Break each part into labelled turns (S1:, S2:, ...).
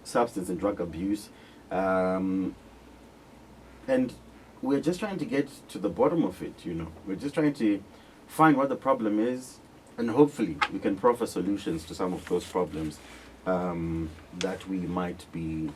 S1: substance and drug abuse, and we're just trying to get to the bottom of it. We're just trying to find what the problem is, and hopefully we can proffer solutions to some of those problems that we might be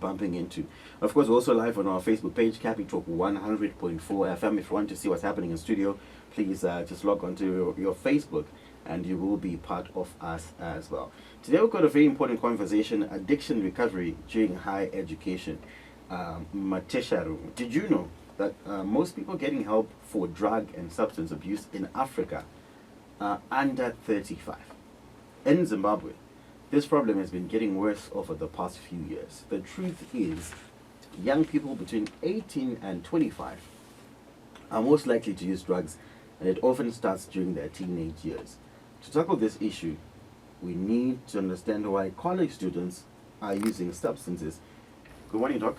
S1: bumping into. Of course, we're also live on our Facebook page, Cappy Talk 100.4 FM. If you want to see what's happening in studio, please just log onto your Facebook and you will be part of us as well. Today we've got a very important conversation, addiction recovery during higher education. Matesharu, did you know that most people getting help for drug and substance abuse in Africa are under 35? In Zimbabwe, this problem has been getting worse over the past few years. The truth is, young people between 18 and 25 are most likely to use drugs, and it often starts during their teenage years. To tackle this issue, we need to understand why college students are using substances. Good morning, Doc.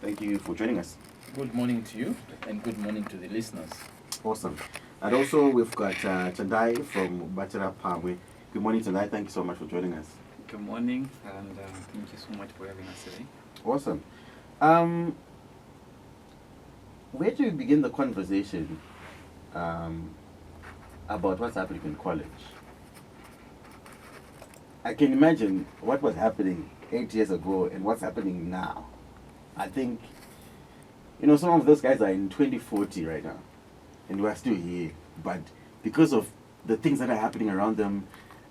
S1: Thank you for joining us.
S2: Good morning to you, and good morning to the listeners.
S1: Awesome. And also, we've got Tendai from Mubatirapamwe. Good morning, Tendai. Thank you so much for joining us.
S3: Good morning, and thank you so much for having us today.
S1: Awesome. Where do we begin the conversation about what's happening in college? I can imagine what was happening 8 years ago and what's happening now. I think, some of those guys are in 2040 right now, and we're still here. But because of the things that are happening around them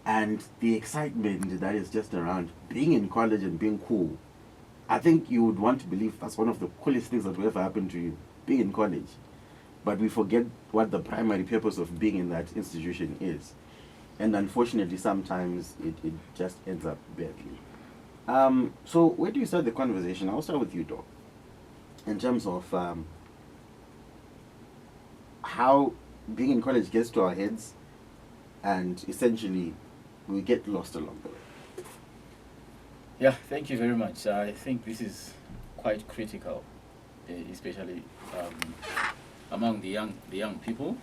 S1: and the excitement that is just around being in college and being cool, I think you would want to believe that's one of the coolest things that will ever happen to you, being in college. But we forget what the primary purpose of being in that institution is. And unfortunately, sometimes it just ends up badly. So where do you start the conversation? I'll start with you, Doc. In terms of how being in college gets to our heads, and essentially we get lost along the way.
S2: Yeah, thank you very much. I think this is quite critical, especially among the young people.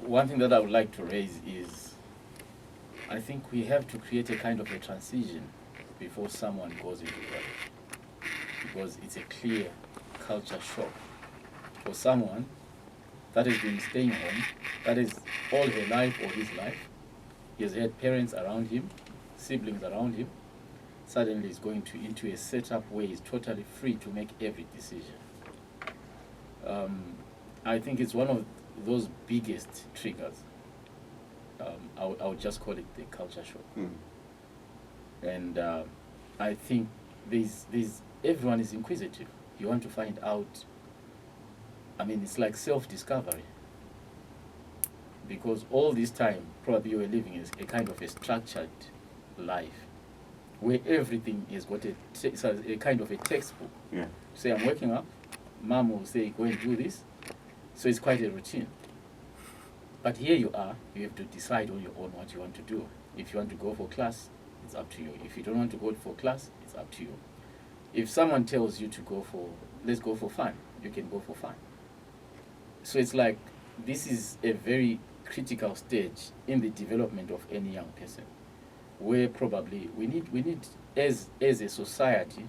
S2: One thing that I would like to raise is, I think we have to create a kind of a transition before someone goes into college, because it's a clear culture shock for someone that has been staying home, that is all her life or his life. He has had parents around him, siblings around him. Suddenly he's going into a setup where he's totally free to make every decision. I think it's one of those biggest triggers. I would just call it the culture shock. And I think everyone is inquisitive. You want to find out. I mean, it's like self-discovery. Because all this time, probably you were living a kind of a structured life, where everything has got a kind of a textbook.
S1: Yeah.
S2: Say, I'm waking up, mom will say, go and do this. So it's quite a routine. But here you are, you have to decide on your own what you want to do. If you want to go for class, it's up to you. If you don't want to go for class, it's up to you. If someone tells you to let's go for fun, you can go for fun. So it's like, this is a very critical stage in the development of any young person, where probably we need as a society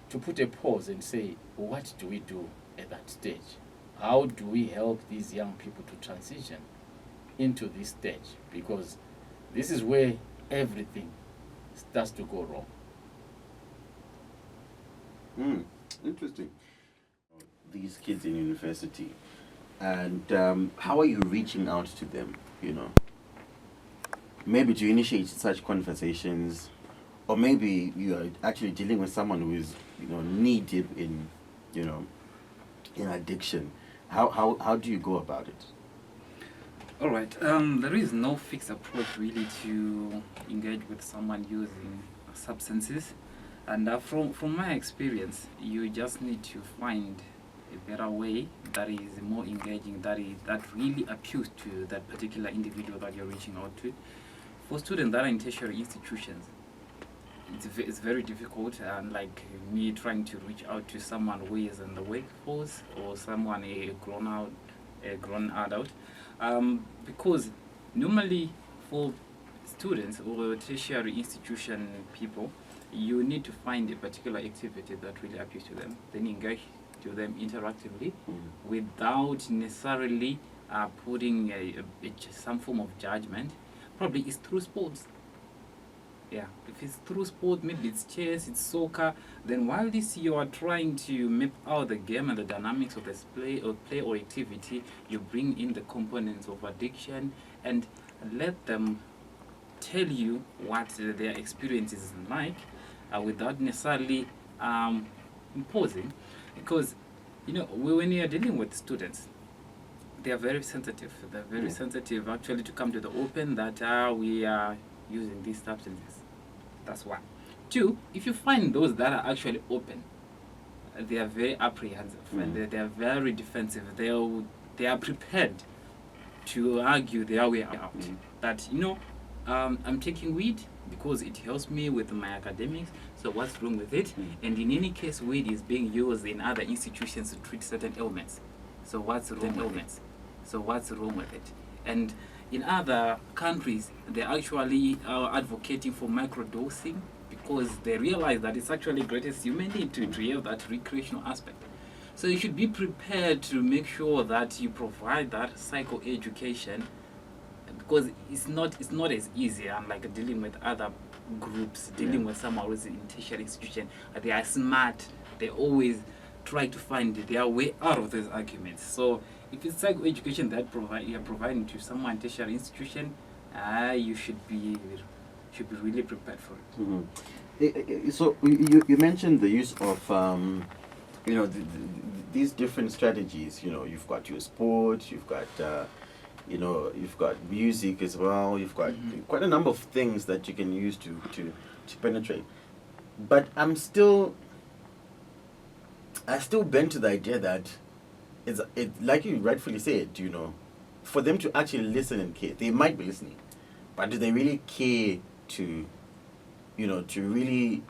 S2: to put a pause and say, what do we do at that stage? How do we help these young people to transition into this stage? Because this is where everything starts to go wrong.
S1: Interesting. These kids in university, and how are you reaching out to them? Maybe to initiate such conversations, or maybe you are actually dealing with someone who is knee deep in addiction. How do you go about it?
S3: All right. There is no fixed approach really to engage with someone using substances, and from my experience, you just need to find a better way that is more engaging, that really appeals to that particular individual that you're reaching out to. For students that are in tertiary institutions, it's very difficult, and like me trying to reach out to someone who is in the workforce or someone a grown adult, because normally for students or tertiary institution people, you need to find a particular activity that really appeals to them, then engage to them interactively without necessarily putting some form of judgment. Probably it's through sports. Yeah, if it's through sport, maybe it's chess, it's soccer, then while this you are trying to map out the game and the dynamics of this play or activity, you bring in the components of addiction and let them tell you what their experience is like without necessarily imposing. Because, you know, when you are dealing with students, they are very sensitive. They're very sensitive actually to come to the open that we are using these substances. That's one. Two, if you find those that are actually open, they are very apprehensive and they are very defensive. They are prepared to argue their way out. That, you know, I'm taking weed because it helps me with my academics, so what's wrong with it? And in any case, weed is being used in other institutions to treat certain ailments. So what's wrong with it? So what's wrong with it? And in other countries, they're actually advocating for microdosing because they realize that it's actually greatest human need to have that recreational aspect. So you should be prepared to make sure that you provide that psychoeducation, because it's not as easy like dealing with other groups, dealing with someone who's in tertiary institution. They are smart. They always try to find their way out of those arguments. So if it's psychoeducation that you're providing to someone in tertiary institution, you should be really prepared for it.
S1: So you mentioned the use of you know, these different strategies. You know, you've got your sport, you've got you know, you've got music as well. You've got quite a number of things that you can use to penetrate. But I still bend to the idea that it's like you rightfully said, you know, for them to actually listen and care. They might be listening, but do they really care to, you know, to really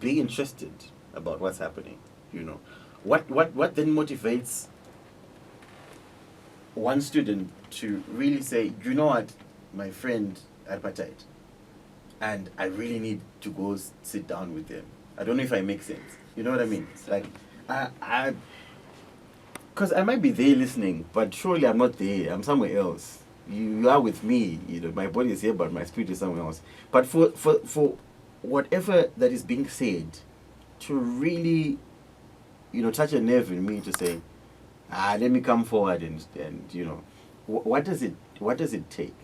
S1: be interested about what's happening? You know, what then motivates one student to really say, you know what, my friend appetite, and I really need to go sit down with them. I don't know if I make sense. You know what I mean? It's like because I might be there listening, but surely I'm not there. I'm somewhere else. You are with me. You know, my body is here, but my spirit is somewhere else. But for whatever that is being said, to really, you know, touch a nerve in me to say, let me come forward and you know, what does it take?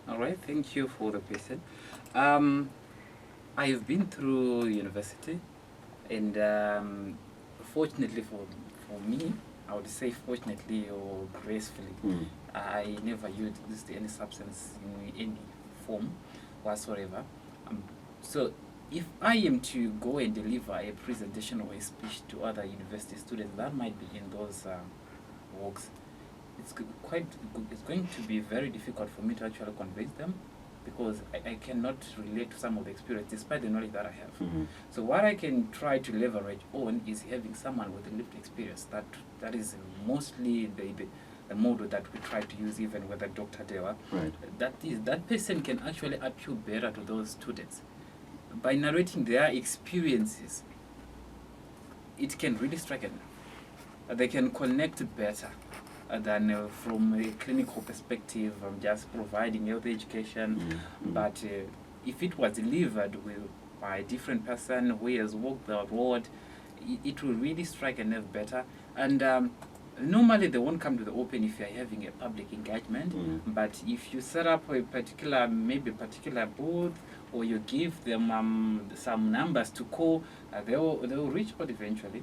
S3: All right, thank you for the question. I've been through university, and fortunately for me, I would say fortunately or gracefully, I never used any substance in any form whatsoever. So if I am to go and deliver a presentation or a speech to other university students that might be in those walks, it's going to be very difficult for me to actually convince them, because I cannot relate to some of the experience despite the knowledge that I have. So what I can try to leverage on is having someone with a lived experience. That is mostly the model that we try to use even with Dr. Dhewa.
S1: Right.
S3: That person can actually appeal better to those students. By narrating their experiences, it can really strike a nerve. They can connect better than from a clinical perspective, just providing health education. But if it was delivered by a different person who has walked the road, it will really strike a nerve better. And normally they won't come to the open if you're having a public engagement. But if you set up a particular booth, or you give them some numbers to call, they'll reach out eventually.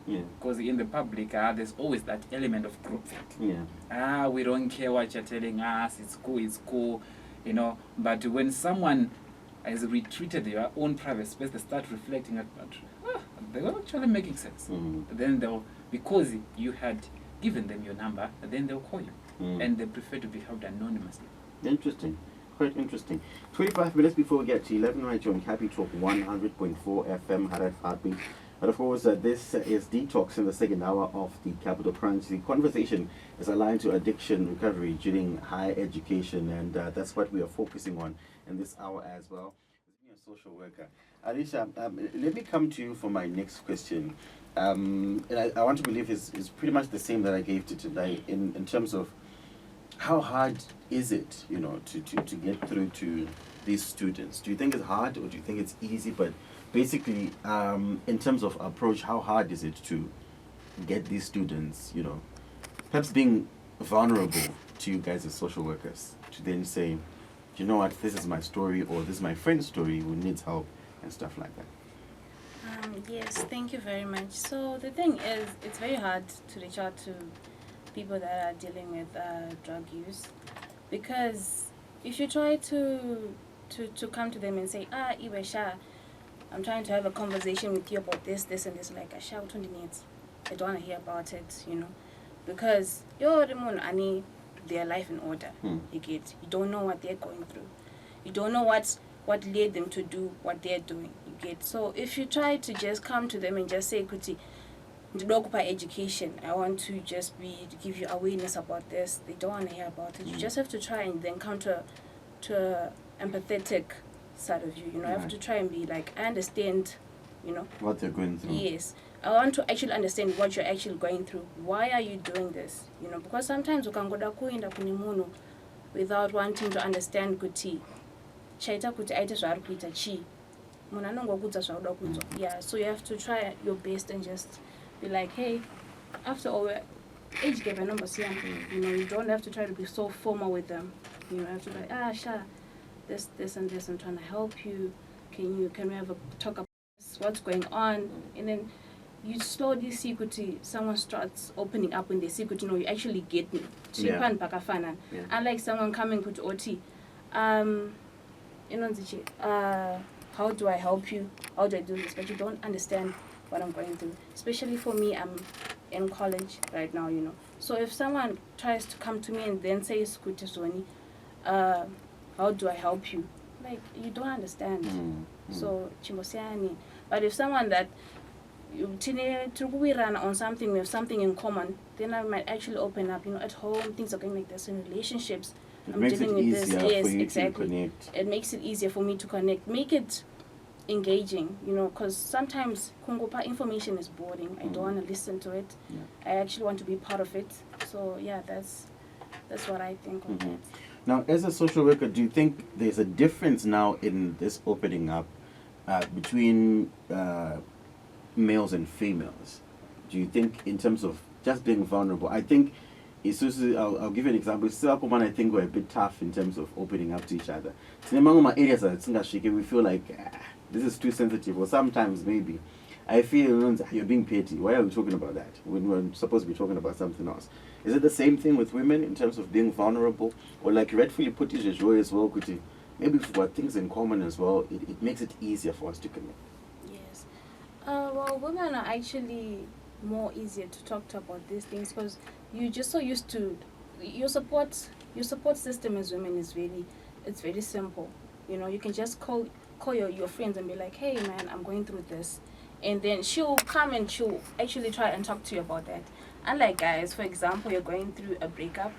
S3: Because in the public, there's always that element of groupthink. We don't care what you're telling us, it's cool, you know. But when someone has retreated their own private space, they start reflecting at they're actually making sense. Then because you had given them your number, then they'll call you. And they prefer to be held anonymously.
S1: Interesting. Quite interesting. 25 minutes before we get to 11 right here on Happy Talk 100.4 FM, Harad Heartbeat. But of course, this is Detox in the second hour of the Capital Crunch. The conversation is aligned to addiction recovery during higher education, and that's what we are focusing on in this hour as well. Being a social worker, Alicia, let me come to you for my next question. And I want to believe is pretty much the same that I gave to today in terms of how hard is it, to get through to these students? Do you think it's hard or do you think it's easy? But basically, in terms of approach, how hard is it to get these students, perhaps being vulnerable to you guys as social workers, to then say, you know what, this is my story or this is my friend's story who needs help and stuff like that?
S4: Yes, thank you very much. So the thing is, it's very hard to reach out to people that are dealing with drug use, because if you try to come to them and say, Iwesha, I'm trying to have a conversation with you about this, and this, like, I don't want to hear about it, because you're their life in order. You don't know what they're going through. You don't know what led them to do what they're doing. So if you try to just come to them and just say, Kuti, education, I want to just give you awareness about this, they don't want to hear about it. You just have to try and then come to empathetic side of you. You have to try and be like, I understand,
S1: what they're going through.
S4: Yes, I want to actually understand what you're actually going through. Why are you doing this? Because sometimes you can go da without wanting to understand kuti chaita kuti aite zvaari kuita chi munhu anongokudza zvauda kunzwa. Yeah, so you have to try your best and just be like, hey, after all, age gap and number you don't have to try to be so formal with them. You have to be like, sure, this and this, I'm trying to help you. Can we have a talk about this? What's going on? And then you slowly see kuti someone starts opening up when they see kuti, you actually get me.
S1: Yeah.
S4: Unlike someone coming kuti oti, how do I help you? How do I do this? But you don't understand what I'm going through. Especially for me, I'm in college right now, So if someone tries to come to me and then says, how do I help you? Like, you don't understand. So, chimosiani. But if someone that on something, we have something in common, then I might actually open up. At home, things are going like this in relationships.
S1: It makes it easier for you to connect.
S4: It makes it easier for me to connect. Make it engaging, because sometimes information is boring. I don't want to listen to it.
S1: Yeah.
S4: I actually want to be part of it. So yeah, that's what I think of it.
S1: Now, as a social worker, do you think there's a difference now in this opening up between males and females? Do you think in terms of just being vulnerable? I think I'll give you an example. I think we're a bit tough in terms of opening up to each other. Areas we feel like this is too sensitive, or sometimes maybe I feel you're being petty. Why are we talking about that when we're supposed to be talking about something else? Is it the same thing with women in terms of being vulnerable, or like rightfully put it joy as well? Maybe if we've got things in common as well, it makes it easier for us to connect.
S4: Yes. Well, women are actually more easier to talk to about these things because you're just so used to your support system as women is very simple. You can just call your friends and be like, hey man, I'm going through this, and then she'll come and she'll actually try and talk to you about that. Unlike guys, for example, you're going through a breakup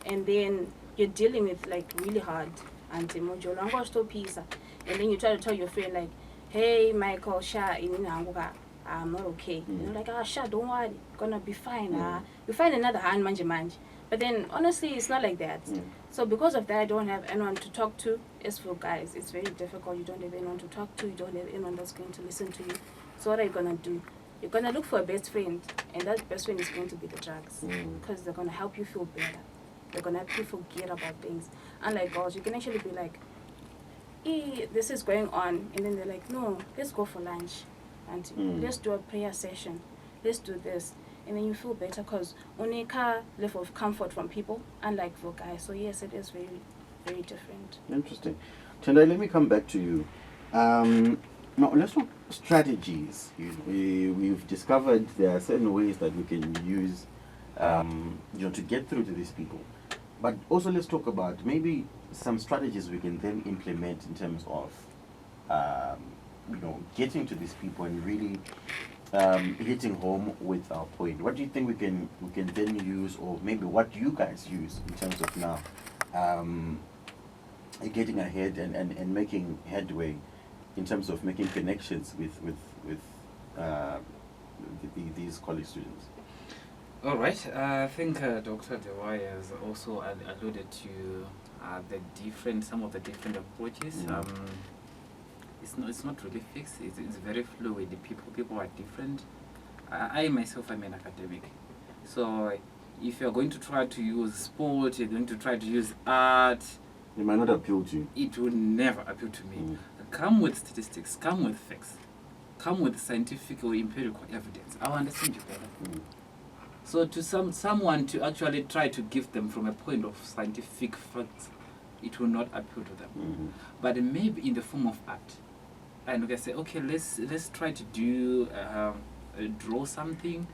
S4: and then you're dealing with like really hard and then you try to tell your friend like, hey Michael, I'm not okay. Like, sure, don't worry, gonna be fine. You find another hand, manje. But then, honestly, it's not like that. So because of that, I don't have anyone to talk to. As for guys, it's very difficult. You don't have anyone to talk to. You don't have anyone that's going to listen to you. So what are you gonna do? You're gonna look for a best friend, and that best friend is going to be the drugs, because they're gonna help you feel better. They're gonna help you forget about things. Unlike girls, you can actually be like, this is going on, and then they're like, no, let's go for lunch. And let's do a prayer session. Let's do this. And then you feel better because unika level of comfort from people, unlike for guys. So yes, it is very, very different.
S1: Interesting. Tendai, let me come back to you. Now let's talk strategies. We've discovered there are certain ways that we can use to get through to these people. But also let's talk about maybe some strategies we can then implement in terms of getting to these people and really hitting home with our point, what do you think we can then use, or maybe what you guys use in terms of now getting ahead and making headway in terms of making connections with these college students?
S3: All right. I think Dr. Dhewa has also alluded to some of the different approaches. It's not really fixed. It's very fluid. People are different. I myself am an academic, so if you're going to try to use sport, you're going to try to use art,
S1: It might not appeal to you.
S3: it will never appeal to me. Come with statistics, come with facts, come with scientific or empirical evidence. I'll understand you better. So to someone to actually try to give them from a point of scientific facts, it will not appeal to them. But maybe in the form of art, and we can say, okay, let's try to do draw something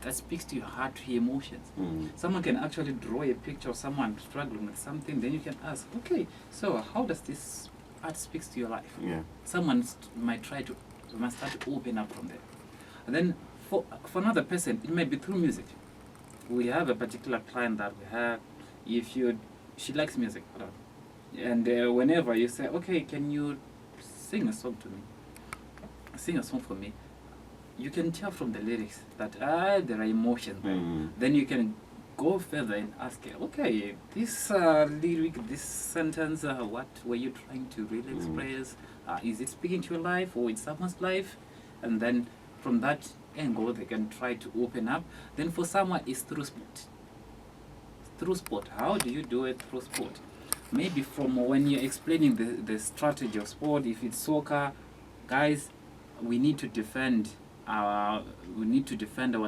S3: that speaks to your heart, to your emotions. Someone can actually draw a picture of someone struggling with something. Then you can ask, okay, so how does this art speaks to your life?
S1: Yeah.
S3: Someone might start to open up from there. And then for another person, it may be through music. We have a particular client that we have. She likes music, and whenever you say, okay, can you sing a song to me? Sing a song for me. You can tell from the lyrics that there are emotions there. Then you can go further and ask, okay, this lyric, this sentence, what were you trying to really express? Is it speaking to your life or in someone's life? And then from that angle, they can try to open up. Then for someone, it's through sport. Through sport. How do you do it through sport? Maybe from when you're explaining the strategy of sport, if it's soccer, guys, we need to defend our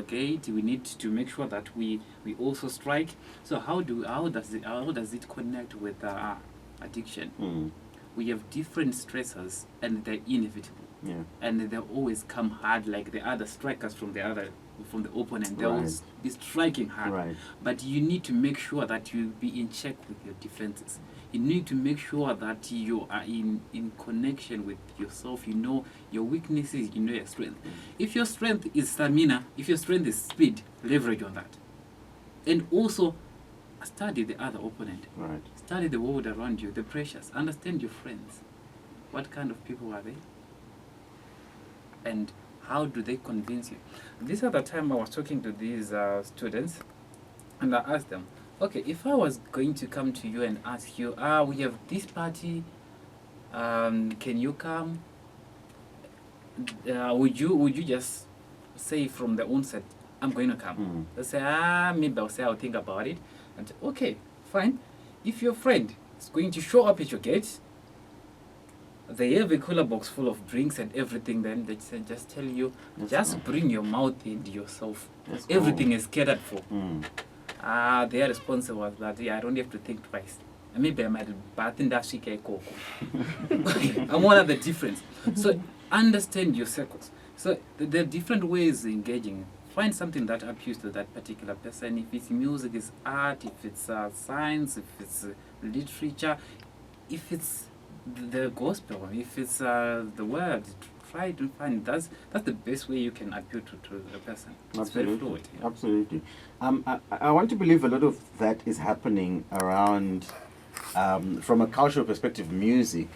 S3: gate. We need to make sure that we also strike. So how does it connect with addiction? We have different stressors, and they're inevitable.
S1: Yeah.
S3: And they always come hard, like the other strikers from the opponent. They always be striking hard.
S1: Right.
S3: But you need to make sure that you be in check with your defenses. You need to make sure that you are in connection with yourself. You know your weaknesses, you know your strength. If your strength is stamina, if your strength is speed, leverage on that. And also study the other opponent.
S1: Right.
S3: Study the world around you, the pressures. Understand your friends. What kind of people are they? And how do they convince you? This other time I was talking to these students, and I asked them, okay, if I was going to come to you and ask you, we have this party, can you come? Would you just say from the onset, I'm going to come? They say, maybe I'll think about it. And okay, fine. If your friend is going to show up at your gate, they have a cooler box full of drinks and everything, then they say, just tell you, just bring your mouth and yourself. Everything is catered for. Their response was that, I don't have to think twice. Maybe I might bath in that shike koko. And what are the difference? So understand your circles. So there are different ways of engaging. Find something that appeals to that particular person. If it's music, it's art. If it's science, if it's literature, if it's the gospel, if it's the word, try to find that's the best way you can appeal to a person. It's very fluid. Yeah.
S1: Absolutely. I want to believe a lot of that is happening around, from a cultural perspective, music.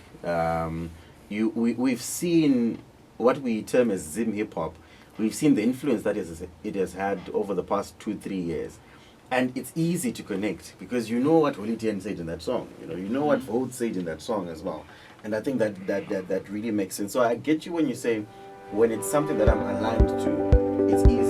S1: We've seen what we term as Zim hip hop. We've seen the influence that it has had over the past 2-3 years. And it's easy to connect because you know what Holitian said in that song. You know what Vote said in that song as well. And I think that really makes sense. So I get you when you say when it's something that I'm aligned to, it's easy